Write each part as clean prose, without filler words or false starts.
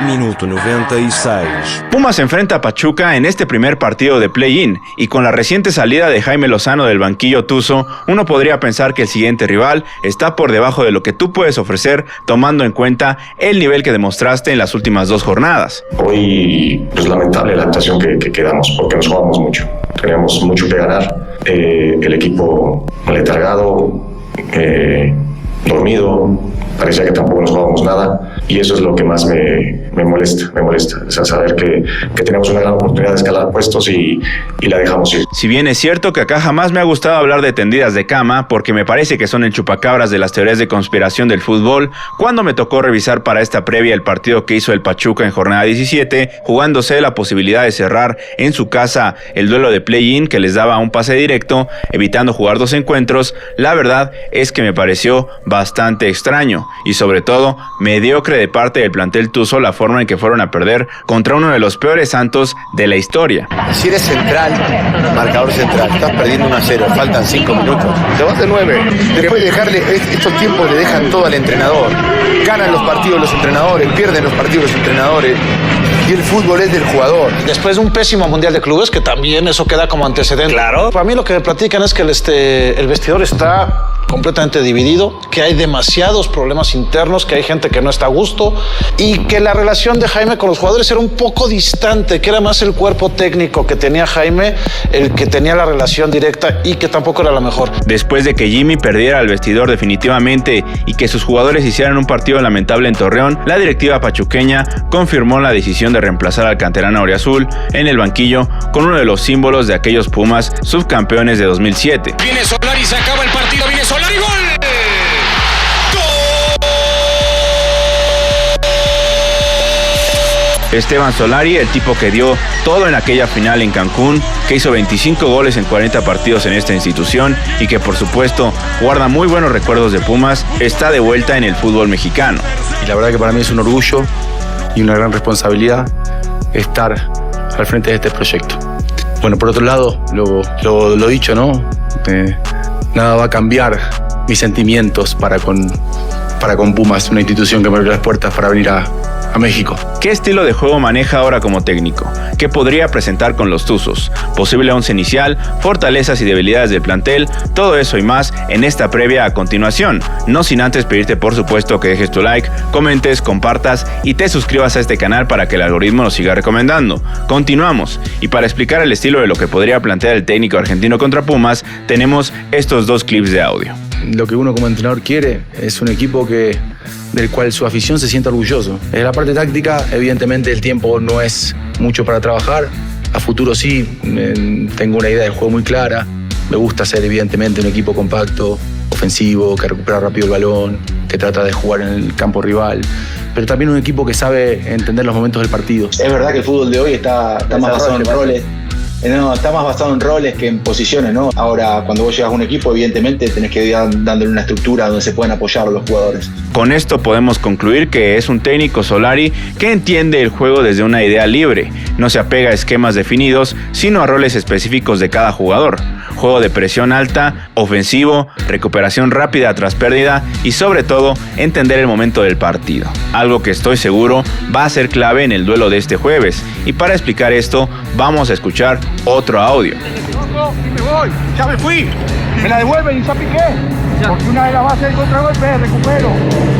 Minuto 96. Pumas se enfrenta a Pachuca en este primer partido de play-in, y con la reciente salida de Jaime Lozano del banquillo tuzo, uno podría pensar que el siguiente rival está por debajo de lo que tú puedes ofrecer, tomando en cuenta el nivel que demostraste en las últimas 2 jornadas. Hoy, pues lamentable la actuación que quedamos, porque nos jugamos mucho. Teníamos mucho que ganar. El equipo letargado, dormido, parecía que tampoco nos jugábamos nada, y eso es lo que más me molesta, o sea, saber que tenemos una gran oportunidad de escalar puestos y la dejamos ir. Si bien es cierto que acá jamás me ha gustado hablar de tendidas de cama, porque me parece que son el chupacabras de las teorías de conspiración del fútbol, cuando me tocó revisar para esta previa el partido que hizo el Pachuca en jornada 17, jugándose la posibilidad de cerrar en su casa el duelo de play-in que les daba un pase directo, evitando jugar 2 encuentros, la verdad es que me pareció bastante extraño, y sobre todo mediocre de parte del plantel tuzo la forma en que fueron a perder contra uno de los peores Santos de la historia. Si eres central, marcador central, estás perdiendo 1-0, faltan 5 minutos, te vas de 9. Después de dejarle, estos tiempos le dejan todo al entrenador. Ganan los partidos los entrenadores, pierden los partidos los entrenadores. Y el fútbol es del jugador. Después de un pésimo Mundial de Clubes, que también eso queda como antecedente. Claro. Para mí lo que me platican es que el vestidor está completamente dividido, que hay demasiados problemas internos, que hay gente que no está a gusto, y que la relación de Jaime con los jugadores era un poco distante, que era más el cuerpo técnico que tenía Jaime el que tenía la relación directa, y que tampoco era la mejor. Después de que Jimmy perdiera el vestidor definitivamente y que sus jugadores hicieran un partido lamentable en Torreón, la directiva pachuqueña confirmó la decisión de reemplazar al canterano auriazul en el banquillo con uno de los símbolos de aquellos Pumas subcampeones de 2007. Viene Solari, se acaba el partido, viene Solari, ¡gol! Esteban Solari, el tipo que dio todo en aquella final en Cancún, que hizo 25 goles en 40 partidos en esta institución y que por supuesto guarda muy buenos recuerdos de Pumas, está de vuelta en el fútbol mexicano. Y la verdad que para mí es un orgullo y una gran responsabilidad estar al frente de este proyecto. Bueno, por otro lado, lo dicho, ¿no? Nada va a cambiar mis sentimientos para con Pumas, una institución que me abrió las puertas para venir a México. ¿Qué estilo de juego maneja ahora como técnico? ¿Qué podría presentar con los tuzos? ¿Posible once inicial? ¿Fortalezas y debilidades del plantel? Todo eso y más en esta previa a continuación. No sin antes pedirte por supuesto que dejes tu like, comentes, compartas y te suscribas a este canal para que el algoritmo nos siga recomendando. Continuamos, y para explicar el estilo de lo que podría plantear el técnico argentino contra Pumas, tenemos estos 2 clips de audio. Lo que uno como entrenador quiere es un equipo del cual su afición se sienta orgulloso. En la parte táctica, evidentemente el tiempo no es mucho para trabajar. A futuro sí, tengo una idea del juego muy clara. Me gusta ser evidentemente un equipo compacto, ofensivo, que recupera rápido el balón, que trata de jugar en el campo rival, pero también un equipo que sabe entender los momentos del partido. Es verdad que el fútbol de hoy está más basado en roles. No, está más basado en roles que en posiciones, ¿no? Ahora, cuando vos llegas a un equipo, evidentemente tenés que ir dándole una estructura donde se puedan apoyar los jugadores. Con esto podemos concluir que es un técnico Solari que entiende el juego desde una idea libre. No se apega a esquemas definidos, sino a roles específicos de cada jugador. Juego de presión alta, ofensivo, recuperación rápida tras pérdida y sobre todo entender el momento del partido. Algo que estoy seguro va a ser clave en el duelo de este jueves. Y para explicar esto, vamos a escuchar otro audio. Me voy, ya me fui. Me la devuelven y ya piqué. Porque una de las bases del contragolpe recupero.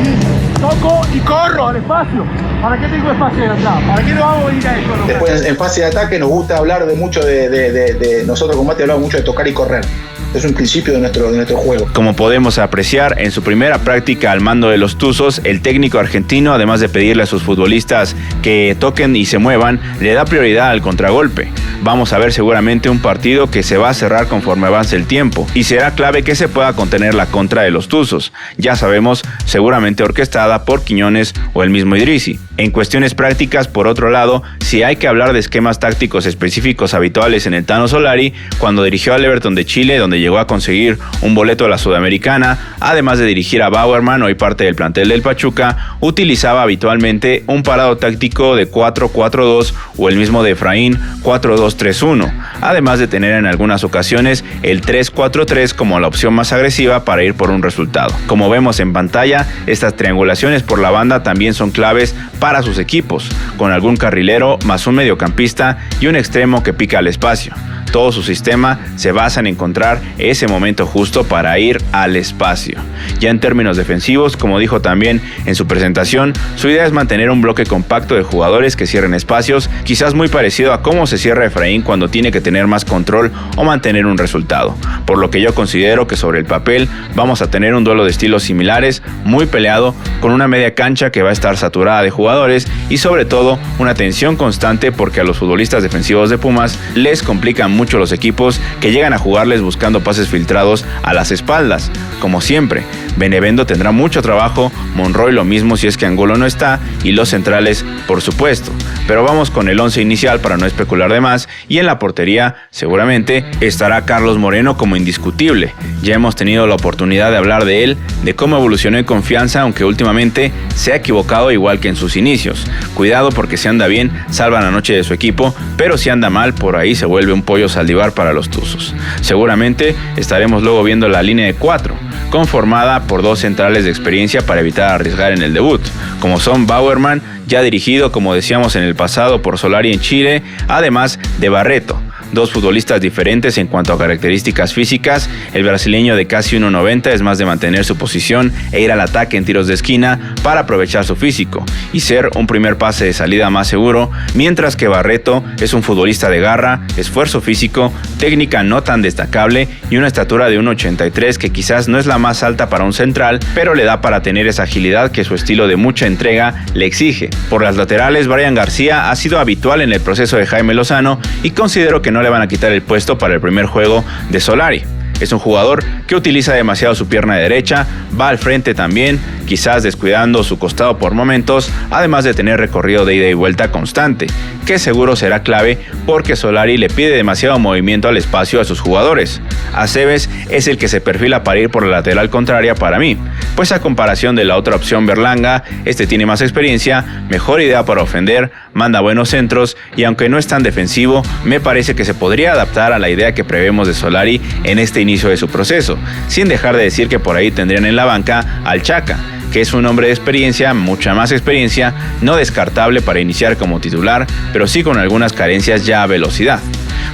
Y toco y corro al espacio. ¿Para qué tengo espacio de atrás? ¿Para qué no hago ir a eso? Después, en fase de ataque nos gusta hablar de mucho de nosotros con Mati hablamos mucho de tocar y correr. Es un principio de nuestro juego. Como podemos apreciar, en su primera práctica al mando de los Tuzos, el técnico argentino, además de pedirle a sus futbolistas que toquen y se muevan, le da prioridad al contragolpe. Vamos a ver seguramente un partido que se va a cerrar conforme avance el tiempo, y será clave que se pueda contener la contra de los Tuzos. Ya sabemos, seguramente orquestada por Quiñones o el mismo Idrissi. En cuestiones prácticas, por otro lado, si hay que hablar de esquemas tácticos específicos habituales en el Tano Solari, cuando dirigió al Everton de Chile, donde donde llegó a conseguir un boleto a la Sudamericana, además de dirigir a Bauerman, hoy parte del plantel del Pachuca, utilizaba habitualmente un parado táctico de 4-4-2 o el mismo de Efraín 4-2-3-1, además de tener en algunas ocasiones el 3-4-3 como la opción más agresiva para ir por un resultado. Como vemos en pantalla, estas triangulaciones por la banda también son claves para sus equipos, con algún carrilero más un mediocampista y un extremo que pica al espacio. Todo su sistema se basa en encontrar ese momento justo para ir al espacio. Ya en términos defensivos, como dijo también en su presentación, su idea es mantener un bloque compacto de jugadores que cierren espacios, quizás muy parecido a cómo se cierra Efraín cuando tiene que tener más control o mantener un resultado. Por lo que yo considero que sobre el papel vamos a tener un duelo de estilos similares, muy peleado, con una media cancha que va a estar saturada de jugadores y sobre todo una tensión constante porque a los futbolistas defensivos de Pumas les complican mucho los equipos que llegan a jugarles buscando pases filtrados a las espaldas. Como siempre, Benevendo tendrá mucho trabajo, Monroy lo mismo si es que Angulo no está y los centrales por supuesto. Pero vamos con el 11 inicial para no especular de más y en la portería seguramente estará Carlos Moreno como indiscutible. Ya hemos tenido la oportunidad de hablar de él, de cómo evolucionó en confianza, aunque últimamente se ha equivocado igual que en sus inicios. Cuidado porque si anda bien salva la noche de su equipo, pero si anda mal por ahí se vuelve un pollo Saldívar para los Tuzos. Seguramente estaremos luego viendo la línea de 4, conformada por dos centrales de experiencia para evitar arriesgar en el debut, como son Bauerman, ya dirigido como decíamos en el pasado por Solari en Chile, además de Barreto. Dos futbolistas diferentes en cuanto a características físicas. El brasileño de casi 1.90 es más de mantener su posición e ir al ataque en tiros de esquina para aprovechar su físico y ser un primer pase de salida más seguro, mientras que Barreto es un futbolista de garra, esfuerzo físico, técnica no tan destacable y una estatura de 1.83 que quizás no es la más alta para un central, pero le da para tener esa agilidad que su estilo de mucha entrega le exige. Por las laterales, Brian García ha sido habitual en el proceso de Jaime Lozano y considero que no le van a quitar el puesto para el primer juego de Solari. Es un jugador que utiliza demasiado su pierna derecha, va al frente también, quizás descuidando su costado por momentos, además de tener recorrido de ida y vuelta constante, que seguro será clave porque Solari le pide demasiado movimiento al espacio a sus jugadores. Aceves es el que se perfila para ir por la lateral contraria para mí, pues a comparación de la otra opción Berlanga, este tiene más experiencia, mejor idea para ofender, manda buenos centros y aunque no es tan defensivo, me parece que se podría adaptar a la idea que prevemos de Solari en este inicio de su proceso, sin dejar de decir que por ahí tendrían en la banca al Chaca, que es un hombre de experiencia, mucha más experiencia, no descartable para iniciar como titular, pero sí con algunas carencias ya a velocidad.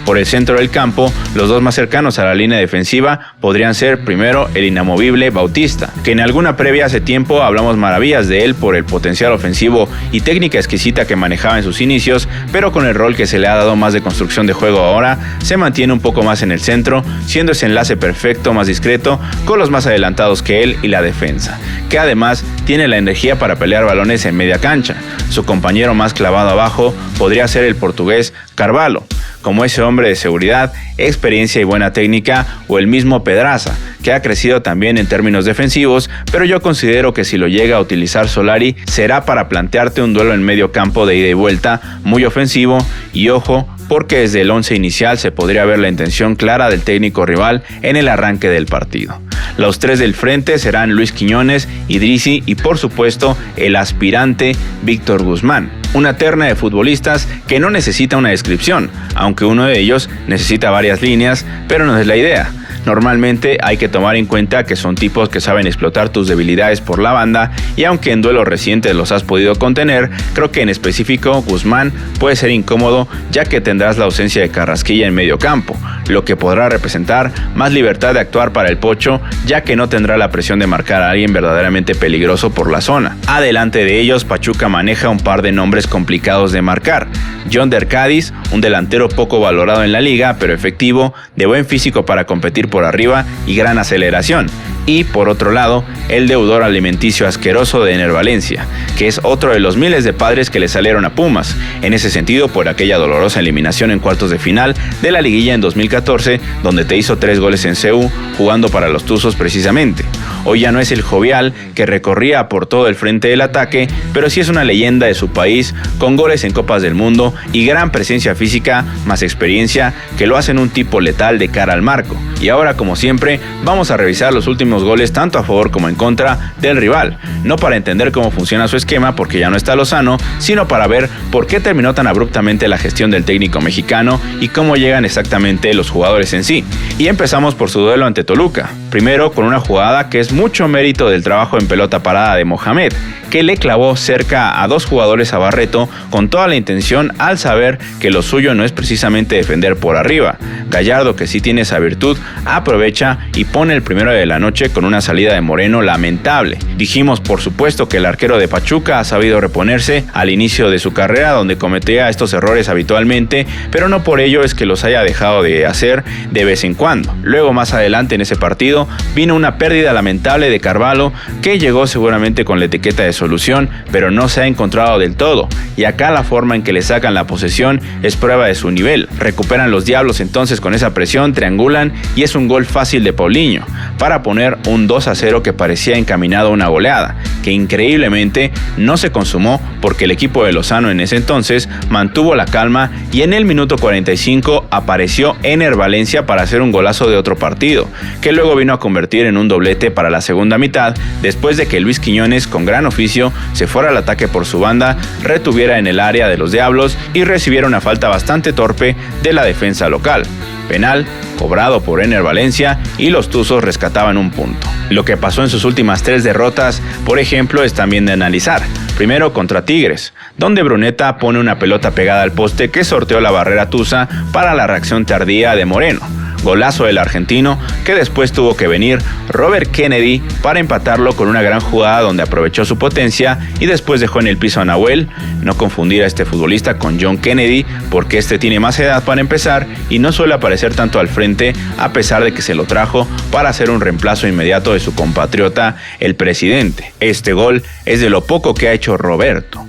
Por el centro del campo, los dos más cercanos a la línea defensiva podrían ser primero el inamovible Bautista, que en alguna previa hace tiempo hablamos maravillas de él por el potencial ofensivo y técnica exquisita que manejaba en sus inicios, pero con el rol que se le ha dado más de construcción de juego ahora, se mantiene un poco más en el centro, siendo ese enlace perfecto, más discreto, con los más adelantados que él y la defensa, que además tiene la energía para pelear balones en media cancha. Su compañero más clavado abajo podría ser el portugués Carvalho, como ese hombre de seguridad, experiencia y buena técnica, o el mismo Pedraza, que ha crecido también en términos defensivos, pero yo considero que si lo llega a utilizar Solari será para plantearte un duelo en medio campo de ida y vuelta muy ofensivo y ojo, porque desde el 11 inicial se podría ver la intención clara del técnico rival en el arranque del partido. Los tres del frente serán Luis Quiñones, Idrissi y por supuesto el aspirante Víctor Guzmán. Una terna de futbolistas que no necesita una descripción, aunque uno de ellos necesita varias líneas, pero no es la idea. Normalmente hay que tomar en cuenta que son tipos que saben explotar tus debilidades por la banda y aunque en duelos recientes los has podido contener, creo que en específico Guzmán puede ser incómodo ya que tendrás la ausencia de Carrasquilla en medio campo, lo que podrá representar más libertad de actuar para el Pocho ya que no tendrá la presión de marcar a alguien verdaderamente peligroso por la zona. Adelante de ellos, Pachuca maneja un par de nombres complicados de marcar. John Der Cádiz, un delantero poco valorado en la liga, pero efectivo, de buen físico para competir por arriba y gran aceleración. Y por otro lado, el deudor alimenticio asqueroso de Ener Valencia, que es otro de los miles de padres que le salieron a Pumas, en ese sentido por aquella dolorosa eliminación en cuartos de final de la liguilla en 2014, donde te hizo 3 goles en CU, jugando para los Tuzos precisamente. Hoy ya no es el jovial que recorría por todo el frente del ataque, pero sí es una leyenda de su país, con goles en Copas del Mundo y gran presencia física más experiencia que lo hacen un tipo letal de cara al marco. Y ahora, como siempre, vamos a revisar los últimos goles tanto a favor como en contra del rival, no para entender cómo funciona su esquema porque ya no está Lozano, sino para ver por qué terminó tan abruptamente la gestión del técnico mexicano y cómo llegan exactamente los jugadores en sí. Y empezamos por su duelo ante Toluca, primero con una jugada que es mucho mérito del trabajo en pelota parada de Mohamed, que le clavó cerca a 2 jugadores a Barreto con toda la intención al saber que lo suyo no es precisamente defender por arriba. Gallardo, que sí tiene esa virtud, aprovecha y pone el primero de la noche con una salida de Moreno lamentable. Dijimos por supuesto que el arquero de Pachuca ha sabido reponerse al inicio de su carrera, donde cometía estos errores habitualmente, pero no por ello es que los haya dejado de hacer de vez en cuando. Luego, más adelante en ese partido, vino una pérdida lamentable de Carvalho, que llegó seguramente con la etiqueta de solución, pero no se ha encontrado del todo, y acá la forma en que le sacan la posesión es prueba de su nivel. Recuperan los Diablos entonces con esa presión, triangulan y es un gol fácil de Paulinho para poner un 2-0 que parecía encaminado a una goleada, que increíblemente no se consumó porque el equipo de Lozano en ese entonces mantuvo la calma y en el minuto 45 apareció Ener Valencia para hacer un golazo de otro partido, que luego vino a convertir en un doblete para la segunda mitad, después de que Luis Quiñones, con gran oficio, se fuera al ataque por su banda, retuviera en el área de los Diablos y recibiera una falta bastante torpe de la defensa local. Penal cobrado por Ener Valencia y los Tuzos rescataban un punto. Lo que pasó en sus últimas 3 derrotas, por ejemplo, es también de analizar. Primero contra Tigres, donde Bruneta pone una pelota pegada al poste que sorteó la barrera tusa para la reacción tardía de Moreno. Golazo del argentino, que después tuvo que venir Robert Kennedy para empatarlo con una gran jugada donde aprovechó su potencia y después dejó en el piso a Nahuel. No confundir a este futbolista con John Kennedy, porque este tiene más edad para empezar y no suele aparecer tanto al frente, a pesar de que se lo trajo para hacer un reemplazo inmediato de su compatriota, el presidente. Este gol es de lo poco que ha hecho Roberto.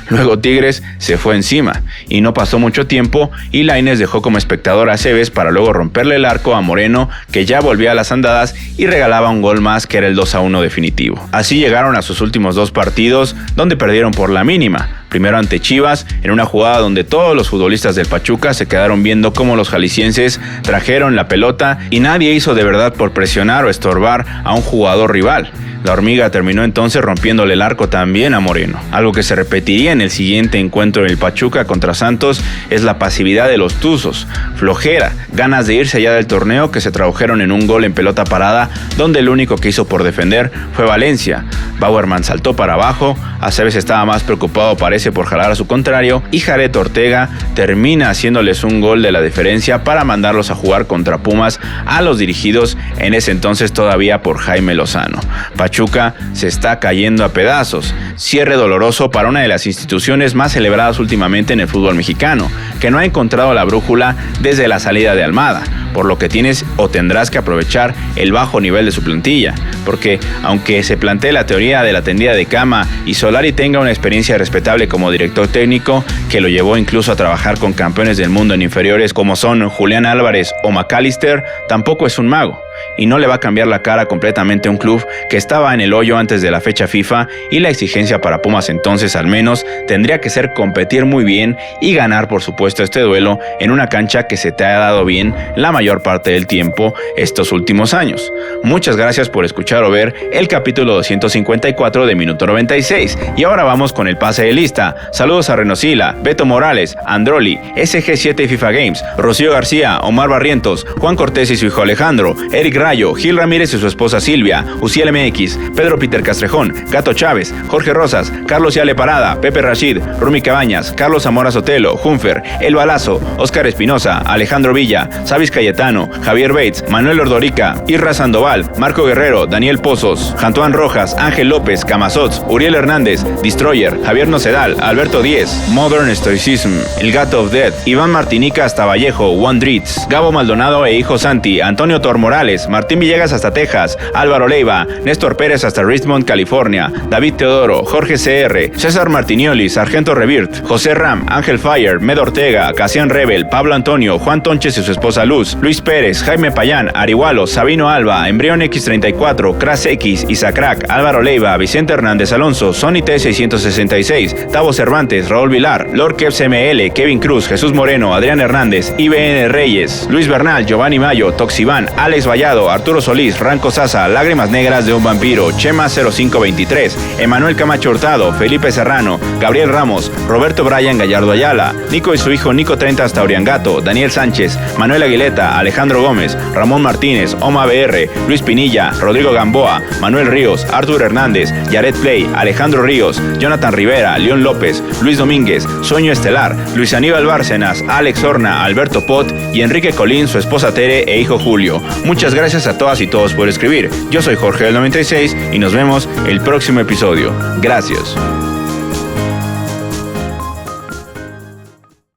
Luego Tigres se fue encima y no pasó mucho tiempo y Lainez dejó como espectador a Cebes para luego romperle el arco a Moreno, que ya volvía a las andadas y regalaba un gol más, que era el 2-1 definitivo. Así llegaron a sus últimos 2 partidos, donde perdieron por la mínima. Primero ante Chivas, en una jugada donde todos los futbolistas del Pachuca se quedaron viendo cómo los jaliscienses trajeron la pelota y nadie hizo de verdad por presionar o estorbar a un jugador rival. La hormiga terminó entonces rompiéndole el arco también a Moreno. Algo que se repetiría en el siguiente encuentro del Pachuca contra Santos es la pasividad de los Tuzos, flojera, ganas de irse allá del torneo, que se tradujeron en un gol en pelota parada, donde el único que hizo por defender fue Valencia. Bauerman saltó para abajo, Aceves estaba más preocupado parece por jalar a su contrario y Jared Ortega termina haciéndoles un gol de la diferencia para mandarlos a jugar contra Pumas, a los dirigidos en ese entonces todavía por Jaime Lozano. Pachuca se está cayendo a pedazos. Cierre doloroso para una de las instituciones más celebradas últimamente en el fútbol mexicano, que no ha encontrado la brújula desde la salida de Almada, por lo que tienes o tendrás que aprovechar el bajo nivel de su plantilla, porque aunque se plantee la teoría de la tendida de cama y Solari tenga una experiencia respetable como director técnico, que lo llevó incluso a trabajar con campeones del mundo en inferiores como son Julián Álvarez o McAllister, tampoco es un mago. Y no le va a cambiar la cara completamente a un club que estaba en el hoyo antes de la fecha FIFA, y la exigencia para Pumas entonces al menos tendría que ser competir muy bien y ganar por supuesto este duelo en una cancha que se te ha dado bien la mayor parte del tiempo estos últimos años. Muchas gracias por escuchar o ver el capítulo 254 de Minuto 96 y ahora vamos con el pase de lista. Saludos a Renosila, Beto Morales, Androli, SG7 FIFA Games, Rocío García, Omar Barrientos, Juan Cortés y su hijo Alejandro, Eric Rayo, Gil Ramírez y su esposa Silvia, Uciel MX, Pedro Peter Castrejón, Gato Chávez, Jorge Rosas, Carlos Yale Parada, Pepe Rashid, Rumi Cabañas, Carlos Zamora Sotelo, Junfer, El Balazo, Óscar Espinosa, Alejandro Villa, Sabis Cayetano, Javier Bates, Manuel Ordorica, Irra Sandoval, Marco Guerrero, Daniel Pozos, Jantuán Rojas, Ángel López, Camazots, Uriel Hernández, Destroyer, Javier Nocedal, Alberto Díez, Modern Stoicism, El Gato of Death, Iván Martinica hasta Vallejo, One Dritz, Gabo Maldonado e hijo Santi, Antonio Tor Morales, González, Martín Villegas hasta Texas, Álvaro Leiva, Néstor Pérez hasta Richmond, California, David Teodoro, Jorge CR, César Martinioli, Sargento Revirt, José Ram, Ángel Fire, Med Ortega, Casian Rebel, Pablo Antonio, Juan Tonches y su esposa Luz, Luis Pérez, Jaime Payán, Arihualo, Sabino Alba, Embrión X34, Cras X, Isacrac, Álvaro Leiva, Vicente Hernández Alonso, Sony T666, Tavo Cervantes, Raúl Vilar, Lord Kevs ML, Kevin Cruz, Jesús Moreno, Adrián Hernández, IBN Reyes, Luis Bernal, Giovanni Mayo, Toxiván, Alex Vallado, Arturo Solís, Ranco Sasa, Lágrimas Negras de un Vampiro, Chema 0523, Emanuel Camacho Hurtado, Felipe Serrano, Gabriel Ramos, Roberto Bryan Gallardo Ayala, Nico y su hijo Nico 30 hasta Oriangato, Daniel Sánchez, Manuel Aguileta, Alejandro Gómez, Ramón Martínez, Oma BR, Luis Pinilla, Rodrigo Gamboa, Manuel Ríos, Artur Hernández, Yaret Play, Alejandro Ríos, Jonathan Rivera, León López, Luis Domínguez, Sueño Estelar, Luis Aníbal Bárcenas, Alex Horna, Alberto Pot y Enrique Colín, su esposa Tere e hijo Julio. Muchas gracias a todas y todos por escribir. Yo soy Jorge del 96 y nos vemos el próximo episodio. Gracias.